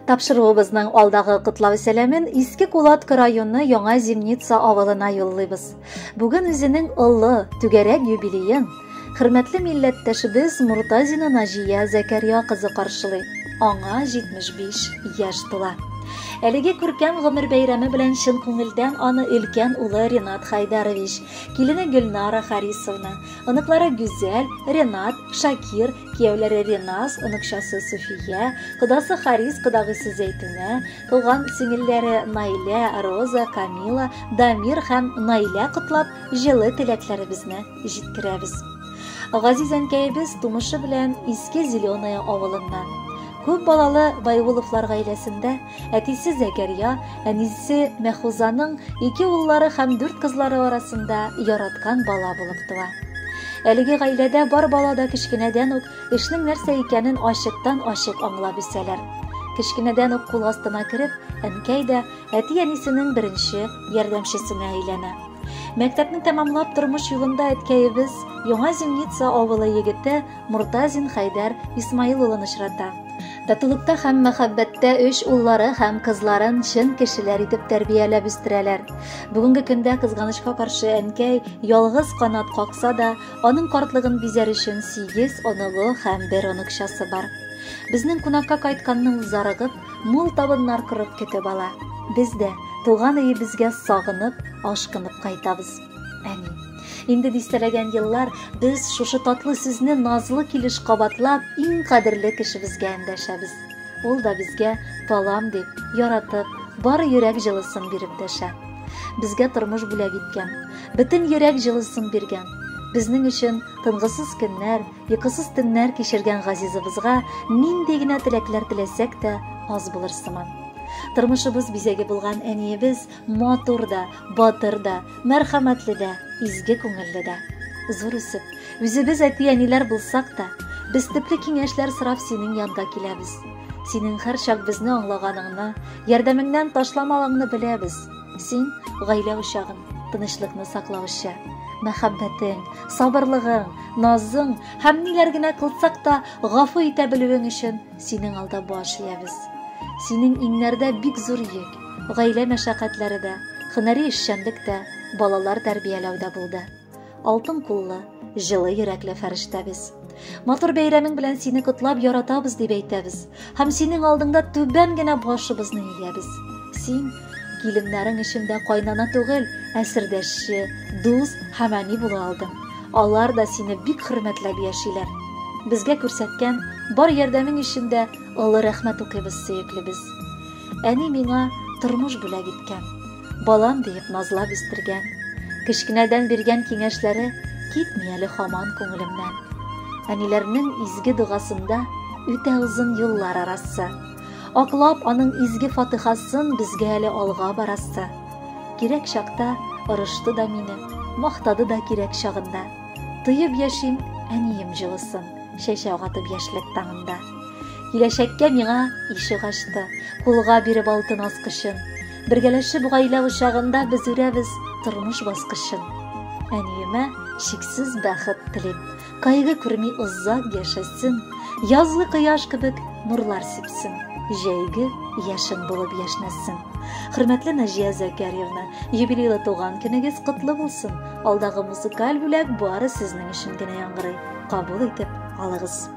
Тапшыруыбызның алдагы котлау сәламен Иске Кулатка районы Яңа Зимница авылына юллыйбыз. Бүген үзенең олы, түгәрәк юбилеен хөрмәтле милләттәшебез Муртазина Наҗия Зәкәрия кызы каршылый. Аңа 75 яшь тула. Әлеге күркәм гомер бәйрәме белән чын күңелдән аны өлкән улы Ренат Хайдарович, килене Гөлнара Харисовна, оныклары Гүзәл, Ренат, Шакир, кияүләре Ренас, оныкчасы Суфия, кодасы Харис, кодагысы Зәйтүнә, туган сеңелләре Наилә, Роза, Камила, Дамир һәм Наилә котлап, җылы теләкләребезне җиткерәбез. Газиз әнкәебез тумышы белән Иске Зеленая авылыннан. Күп балалы Байвуловлар гаиләсендә әтисе Зәкәрия, әнисе Мәхузаның 2 уллары һәм 4 кызлары арасында яраткан бала булып туа. Әлеге гаиләдә бар бала да кечкенәдән үк эшнең нәрсә икәнен ачыктан-ачык аңлап үсәләр. Кечкенәдән үк кул астына кереп, әнкәй дә әти-әнисенең беренче ярдәмчесенә әйләнә. Мәктәпне тәмамлап тормыш юлында әткәебез Яңа Зимница авылы егете Муртазин Хайдар Исмаил улын очрата. Татулыкта һәм мәхәббәттә 3 уллары һәм кызларын чын кешеләр итеп тәрбияләп үстерәләр. Бүгенге көндә кызганычка каршы әнкәй ялгыз канат какса да, аның картлыгын бизәр өчен 8 оныгы һәм 1 оныкчасы бар. Безнең кунакка кайтканның зарыгып, мул табыннар кырып көтеп ала. Без дә туган өебезгә сагынып, ашкынып кайтабыз. Әни, инде дистәләгән еллар без шушы татлы сүзне назлы килеш кабатлап, иң кадерле кешебезгә эндәшәбез. Ул да безгә балам дип, яратып, бары йөрәк җылысын биреп дәшә. Безгә тормыш бүләк иткән, бөтен йөрәк җылысын биргән. Безнең өчен тынгысыз көннәр, йокысыз төннәр кичергән газизыбызга нинди генә теләкләр теләсәк тә аз булыр сыман. Тормышыбыз бизәге булган әниебез матур да, батыр да, мәрхәмәтле дә, изге күңелле дә. Зур үсеп, үзебез әти-әниләр булсак та, без төпле киңәшләр сорап синең янга киләбез. Синең һәр чак безне аңлаганыңны, ярдәмеңнән ташламалыңны беләбез. Син гаилә учагын, тынычлыкны саклаучы. Мәхәббәтең, сабырлыгың, назың һәм ниләр генә кылсак та гафу итә белүең өчен синең алда баш иябез. Синең иңнәрдә бик зур йөк, гаилә мәшәкатьләре дә, һөнәри эшчәнлек тә, балалар тәрбияләүдә булды. Алтын куллы, җылы йөрәкле фәрештәбез. Матур бәйрәмең белән сине котлап яратабыз дип әйтәбез, һәм синең алдыңда түбән генә башыбызны иябез. Син киленнәрең эчендә кайнана түгел, әсердәшче, дус һәм әни була алдың. Алар да сине бик хөрмәтләп яшиләр. Безгә күрсәткән бар ярдәмең өчен олы рәхмәт укыйбыз сөеклебез. Әни миңа тормыш бүләк иткән, балам диеп назлап үстергән. Кечкенәдән биргән киңәшләре китми әле һаман күңелемнән. Әниләрнең изге дугасында үтә озын юллар арасы. Аклап аның изге фатихасын безгә әле алга барасы. Кирәк чакта ырышты да мине, мактады да кирәк чагында. Тыйып яшим әнием җылысын, чәчәк атып яшьлек таңында. Киләчәккә миңа ишек ачты, кулга биреп алтын аскычын. Бергәләшеп гаилә учагында без үрәбез тормыш баскычын. Әниемә чиксез бәхет телим, кайгы күрми озак яшәсен, язлы кояш кебек нурлар сипсен, җәйге яшен булып яшнәсен. Хөрмәтле Наҗия Зәкәриевна, юбилейлы туган көнегез котлы булсын. Алдагы музыкаль бүләк бары сезнең өчен генә яңгырый. Кабул итеп алыгыз.